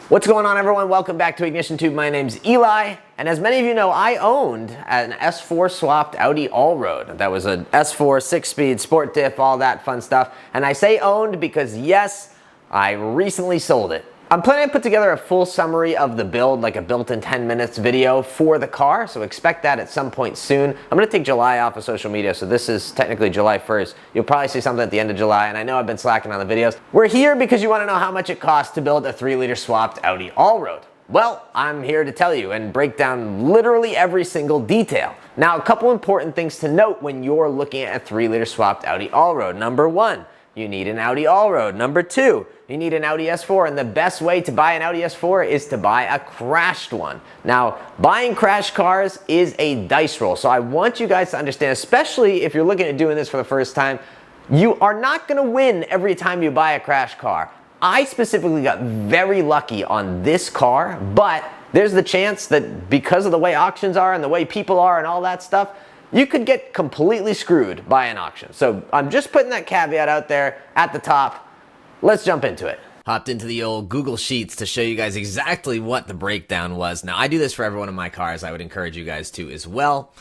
What's going on, everyone? Welcome back to IgnitionTube. My name's Eli, and as many of you know, I owned an S4 swapped Audi Allroad. That was an S4 6-speed sport diff, all that fun stuff. And I say owned because yes, I recently sold it. I'm planning to put together a full summary of the build, like a built in 10 minutes video for the car, so expect that at some point soon. I'm gonna take July off of social media, so this is technically July 1st. You'll probably see something at the end of July, and I know I've been slacking on the videos. We're here because you wanna know how much it costs to build a 3-liter swapped Audi Allroad. Well, I'm here to tell you and break down literally every single detail. Now, a couple important things to note when you're looking at a 3-liter swapped Audi Allroad. Number one, you need an Audi Allroad. Number two, you need an Audi S4, and the best way to buy an Audi S4 is to buy a crashed one. Now, buying crashed cars is a dice roll, so I want you guys to understand, especially if you're looking at doing this for the first time, you are not gonna win every time you buy a crashed car. I specifically got very lucky on this car, but there's the chance that because of the way auctions are and the way people are and all that stuff, you could get completely screwed by an auction. So I'm just putting that caveat out there at the top. Let's jump into it. Hopped into the old Google Sheets to show you guys exactly what the breakdown was. Now, I do this for every one of my cars. I would encourage you guys to as well.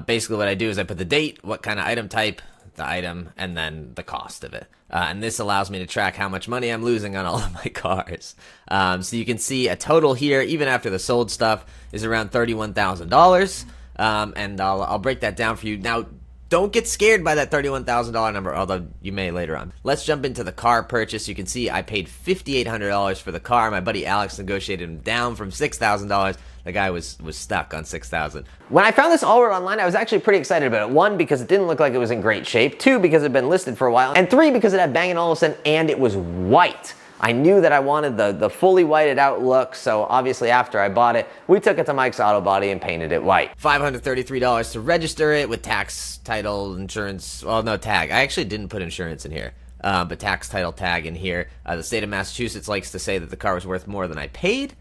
Basically what I do is I put the date, what kind of item type, the item, and then the cost of it. And this allows me to track how much money I'm losing on all of my cars. So you can see a total here, even after the sold stuff, is around $31,000. And I'll break that down for you. Now, don't get scared by that $31,000 number, although you may later on. Let's jump into the car purchase. You can see I paid $5,800 for the car. My buddy Alex negotiated him down from $6,000. The guy was stuck on $6,000. When I found this Allroad online, I was actually pretty excited about it. One, because it didn't look like it was in great shape. Two, because it had been listed for a while. And three, because it had Bang & Olufsen and it was white. I knew that I wanted the fully whited out look, so obviously after I bought it, we took it to Mike's Auto Body and painted it white. $533 to register it with tax, title, insurance, well, no, tag. I actually didn't put insurance in here, but tax, title, tag in here. The state of Massachusetts likes to say that the car was worth more than I paid,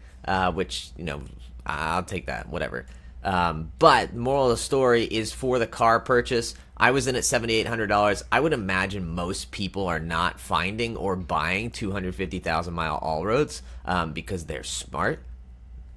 which, you know, I'll take that, whatever. But moral of the story is for the car purchase, I was in at $7,800. I would imagine most people are not finding or buying 250,000 mile Allroads because they're smart,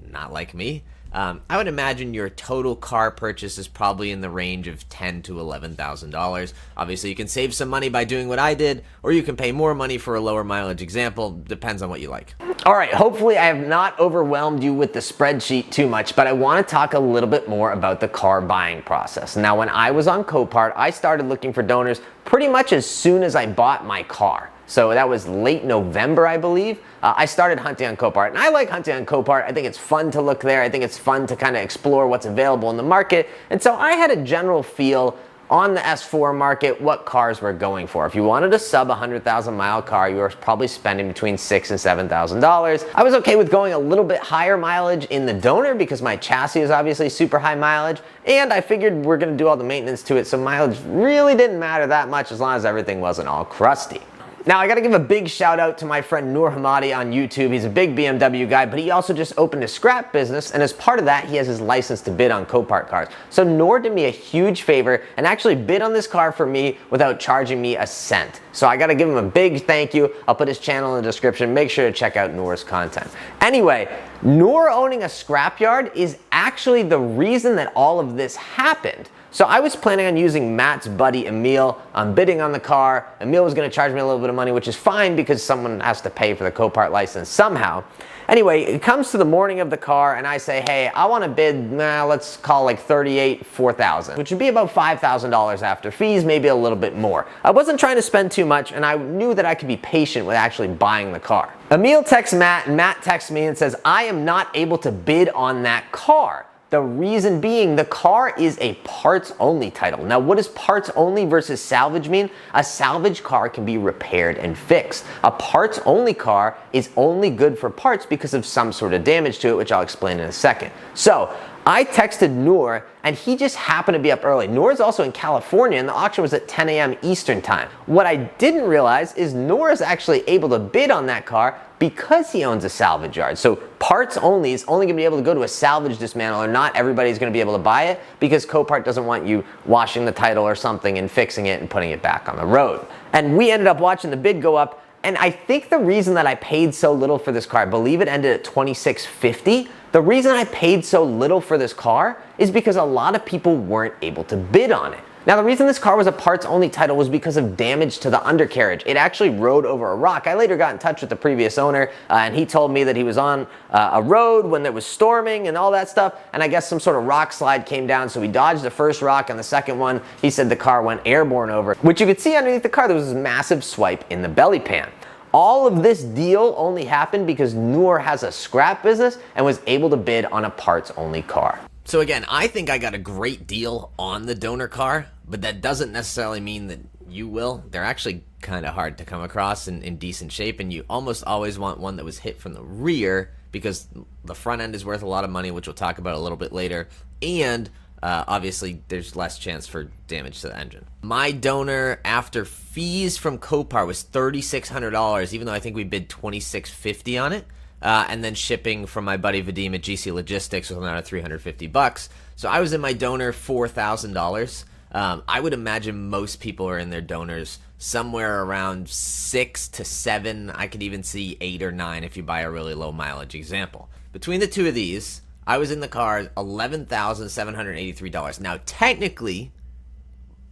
not like me. I would imagine your total car purchase is probably in the range of $10,000 to $11,000. Obviously, you can save some money by doing what I did, or you can pay more money for a lower mileage example. Depends on what you like. All right, hopefully I have not overwhelmed you with the spreadsheet too much, but I want to talk a little bit more about the car buying process. Now, when I was on Copart, I started looking for donors pretty much as soon as I bought my car. So that was late November, I believe. I started hunting on Copart, and I like hunting on Copart. I think it's fun to look there. I think it's fun to kind of explore what's available in the market. And so I had a general feel on the S4 market what cars were going for. If you wanted a sub 100,000 mile car, you were probably spending between $6,000 and $7,000. I was okay with going a little bit higher mileage in the donor because my chassis is obviously super high mileage, and I figured we're gonna do all the maintenance to it, so mileage really didn't matter that much as long as everything wasn't all crusty. Now, I gotta give a big shout out to my friend Noor Hamadi on YouTube. He's a big BMW guy, but he also just opened a scrap business, and as part of that, he has his license to bid on Copart cars. So Noor did me a huge favor and actually bid on this car for me without charging me a cent. So I gotta give him a big thank you. I'll put his channel in the description. Make sure to check out Noor's content. Anyway, Noor owning a scrapyard is actually the reason that all of this happened. So I was planning on using Matt's buddy Emil. I'm bidding on the car. Emil was gonna charge me a little bit of money, which is fine because someone has to pay for the Copart license somehow. Anyway, it comes to the morning of the car and I say, hey, I wanna bid, let's call like $4,000, which would be about $5,000 after fees, maybe a little bit more. I wasn't trying to spend too much, and I knew that I could be patient with actually buying the car. Emil texts Matt, and Matt texts me and says, I am not able to bid on that car. The reason being, the car is a parts-only title. Now, what does parts-only versus salvage mean? A salvage car can be repaired and fixed. A parts-only car is only good for parts because of some sort of damage to it, which I'll explain in a second. So, I texted Noor, and he just happened to be up early. Noor is also in California, and the auction was at 10 a.m. Eastern time. What I didn't realize is Noor is actually able to bid on that car because he owns a salvage yard. So parts only is only gonna be able to go to a salvage dismantler. Not everybody's gonna be able to buy it because Copart doesn't want you washing the title or something and fixing it and putting it back on the road. And we ended up watching the bid go up And I think the reason that I paid so little for this car, I believe it ended at $26.50. The reason I paid so little for this car is because a lot of people weren't able to bid on it. Now, the reason this car was a parts-only title was because of damage to the undercarriage. It actually rode over a rock. I later got in touch with the previous owner, and he told me that he was on a road when it was storming and all that stuff, and I guess some sort of rock slide came down, so he dodged the first rock, and the second one, he said the car went airborne over, which you could see underneath the car, there was this massive swipe in the belly pan. All of this deal only happened because Noor has a scrap business and was able to bid on a parts-only car. So again, I think I got a great deal on the donor car, but that doesn't necessarily mean that you will. They're actually kind of hard to come across in decent shape, and you almost always want one that was hit from the rear because the front end is worth a lot of money, which we'll talk about a little bit later, and obviously there's less chance for damage to the engine. My donor after fees from Copar was $3,600, even though I think we bid $2,650 on it. And then shipping from my buddy Vadim at GC Logistics was another $350. So I was in my donor $4,000. I would imagine most people are in their donors somewhere around 6 to 7. I could even see 8 or 9 if you buy a really low mileage example. Between the two of these, I was in the car $11,783. Now, technically,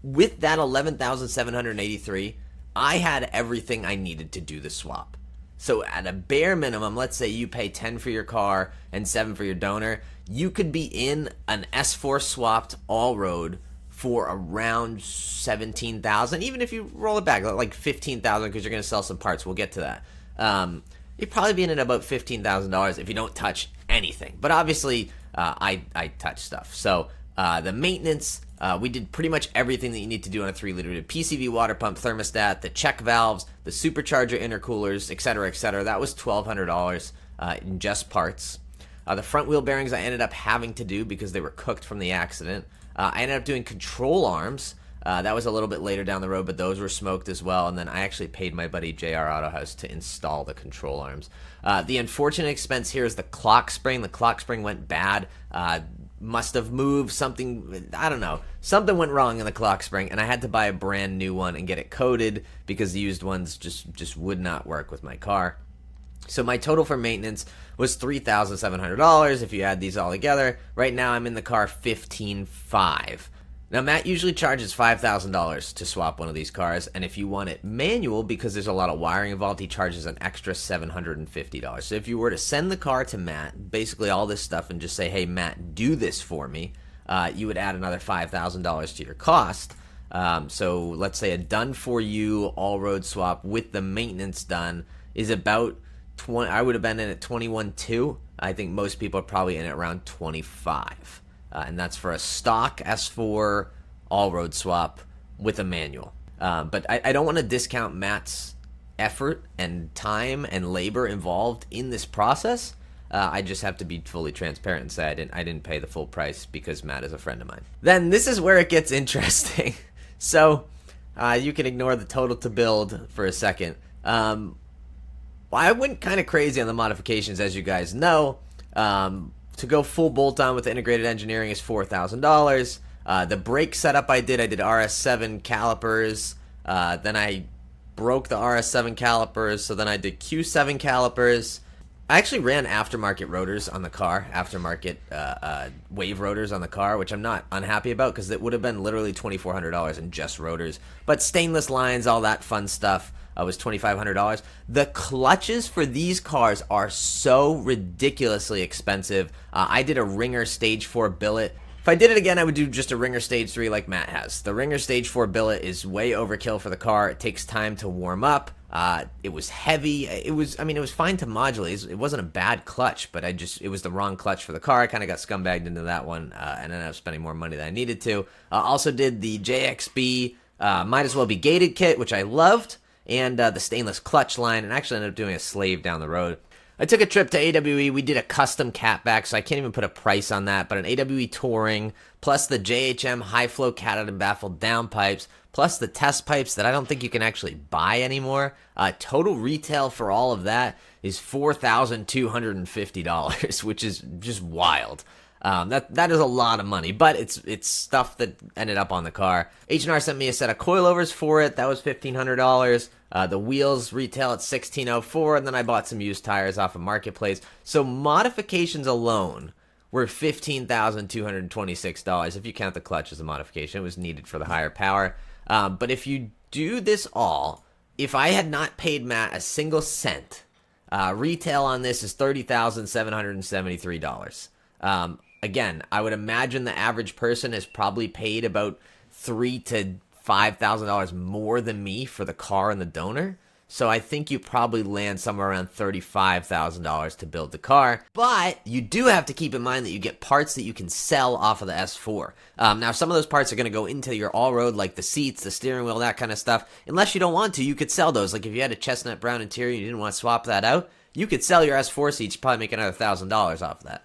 with that $11,783, I had everything I needed to do the swap. So at a bare minimum, let's say you pay 10 for your car and 7 for your donor, you could be in an S4 swapped all-road for around $17,000, even if you roll it back, like $15,000 because you're going to sell some parts. We'll get to that. You'd probably be in at about $15,000 if you don't touch anything. But obviously, I touch stuff. So the maintenance, we did pretty much everything that you need to do on a 3-liter. We did PCV water pump, thermostat, the check valves, the supercharger intercoolers, etc., etc. That was $1,200 in just parts. The front wheel bearings I ended up having to do because they were cooked from the accident. I ended up doing control arms. That was a little bit later down the road, but those were smoked as well. And then I actually paid my buddy JR Auto House to install the control arms. The unfortunate expense here is the clock spring. The clock spring went bad. Must have moved something, I don't know. Something went wrong in the clock spring, and I had to buy a brand new one and get it coated because the used ones just would not work with my car. So my total for maintenance was $3,700 if you add these all together. Right now I'm in the car $15,500. Now Matt usually charges $5,000 to swap one of these cars, and if you want it manual, because there's a lot of wiring involved, he charges an extra $750. So if you were to send the car to Matt, basically all this stuff, and just say, hey Matt, do this for me, you would add another $5,000 to your cost. So let's say a done for you all-road swap with the maintenance done is about 20. I would have been in at 21.2. I think most people are probably in at around 25. And that's for a stock S4 all-road swap with a manual. But I don't want to discount Matt's effort and time and labor involved in this process. I just have to be fully transparent and say I didn't pay the full price because Matt is a friend of mine. Then this is where it gets interesting. So you can ignore the total to build for a second. I went kind of crazy on the modifications, as you guys know. To go full bolt-on with integrated engineering is $4,000. The brake setup I did RS7 calipers. Then I broke the RS7 calipers, so then I did Q7 calipers. I actually ran aftermarket rotors on the car, aftermarket wave rotors on the car, which I'm not unhappy about because it would have been literally $2,400 in just rotors. But stainless lines, all that fun stuff. Was $2,500. The clutches for these cars are so ridiculously expensive. I did a Ringer Stage 4 billet. If I did it again, I would do just a Ringer Stage 3 like Matt has. The Ringer Stage 4 billet is way overkill for the car. It takes time to warm up. It was heavy. It was fine to modulate. It wasn't a bad clutch, but it was the wrong clutch for the car. I kind of got scumbagged into that one and ended up spending more money than I needed to. Also did the JXB Might As Well Be Gated kit, which I loved. And the stainless clutch line, and actually ended up doing a slave down the road. I took a trip to AWE. We did a custom catback, so I can't even put a price on that, but an AWE Touring, plus the JHM high-flow catted and baffled downpipes, plus the test pipes that I don't think you can actually buy anymore. Total retail for all of that is $4,250, which is just wild. That is a lot of money, but it's stuff that ended up on the car. H&R sent me a set of coilovers for it. That was $1,500. The wheels retail at $1,604, and then I bought some used tires off of Marketplace. So modifications alone were $15,226. If you count the clutch as a modification, it was needed for the higher power. But if you do this all, if I had not paid Matt a single cent, retail on this is $30,773. Again, I would imagine the average person has probably paid about $3,000 to $5,000 more than me for the car and the donor. So I think you probably land somewhere around $35,000 to build the car. But you do have to keep in mind that you get parts that you can sell off of the S4. Now, some of those parts are going to go into your all-road, like the seats, the steering wheel, that kind of stuff. Unless you don't want to, you could sell those. Like if you had a chestnut brown interior and you didn't want to swap that out, you could sell your S4 seats. You'd probably make another $1,000 off of that.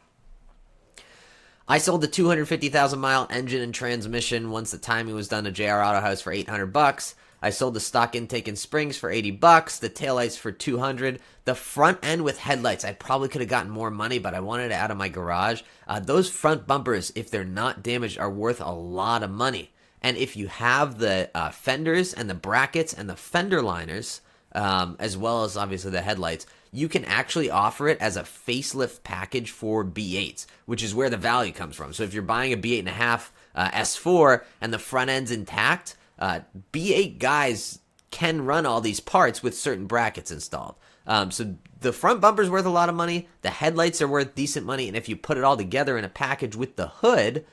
I sold the 250,000 mile engine and transmission once the timing was done to JR Auto House for $800. I sold the stock intake and springs for $80, the taillights for $200, the front end with headlights. I probably could have gotten more money, but I wanted it out of my garage. Those front bumpers, if they're not damaged, are worth a lot of money. And if you have the fenders and the brackets and the fender liners, as well as obviously the headlights, you can actually offer it as a facelift package for B8s, which is where the value comes from. So if you're buying a B8.5 S4 and the front end's intact, B8 guys can run all these parts with certain brackets installed. So the front bumper's worth a lot of money, the headlights are worth decent money, and if you put it all together in a package with the hood,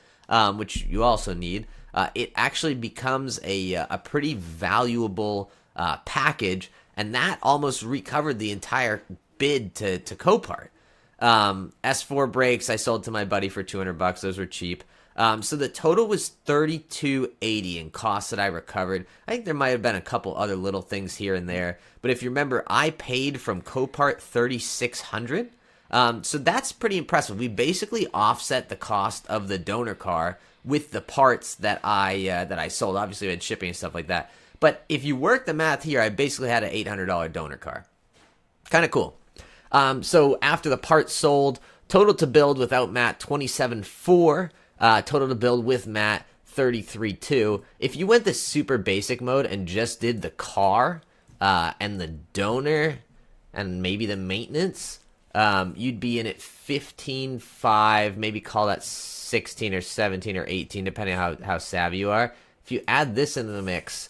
which you also need, it actually becomes a pretty valuable package, and that almost recovered the entire bid to Copart. S4 brakes I sold to my buddy for $200. Those were cheap. So the total was $32.80 in costs that I recovered. I think there might have been a couple other little things here and there, but if you remember, I paid from Copart $3,600. So that's pretty impressive. We basically offset the cost of the donor car with the parts that I sold. Obviously, we had shipping and stuff like that. But if you work the math here, I basically had an $800 donor car. Kind of cool. So after the parts sold, total to build without Matt, $27.4. Total to build with Matt, $33.2. If you went the super basic mode and just did the car and the donor and maybe the maintenance, you'd be in at $15.5, maybe call that 16 or 17 or 18, depending on how savvy you are. If you add this into the mix,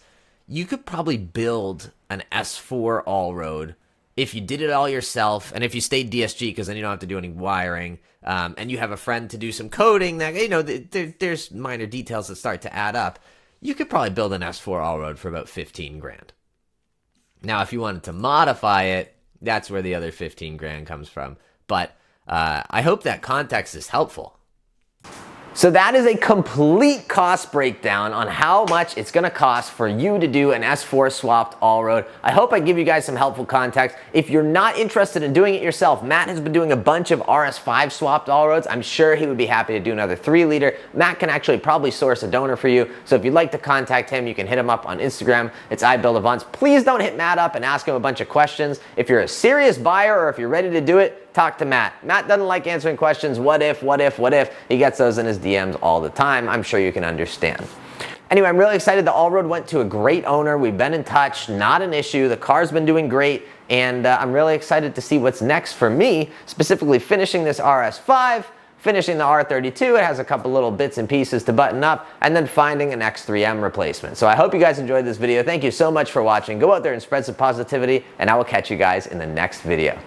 you could probably build an S4 all-road if you did it all yourself, and if you stayed DSG, because then you don't have to do any wiring, and you have a friend to do some coding, that, you know, there's minor details that start to add up, you could probably build an S4 all-road for about 15 grand. Now, if you wanted to modify it, that's where the other 15 grand comes from. But I hope that context is helpful. So that is a complete cost breakdown on how much it's going to cost for you to do an S4 swapped all-road. I hope I give you guys some helpful context. If you're not interested in doing it yourself, Matt has been doing a bunch of RS5 swapped all-roads. I'm sure he would be happy to do another 3-liter. Matt can actually probably source a donor for you. So if you'd like to contact him, you can hit him up on Instagram. It's iBuildAvance. Please don't hit Matt up and ask him a bunch of questions. If you're a serious buyer or if you're ready to do it, talk to Matt. Matt doesn't like answering questions, what if, what if, what if. He gets those in his DMs all the time. I'm sure you can understand. Anyway, I'm really excited. The all-road went to a great owner. We've been in touch, not an issue. The car's been doing great, and I'm really excited to see what's next for me, specifically finishing this RS5, finishing the R32. It has a couple little bits and pieces to button up, and then finding an X3M replacement. So I hope you guys enjoyed this video. Thank you so much for watching. Go out there and spread some positivity, and I will catch you guys in the next video.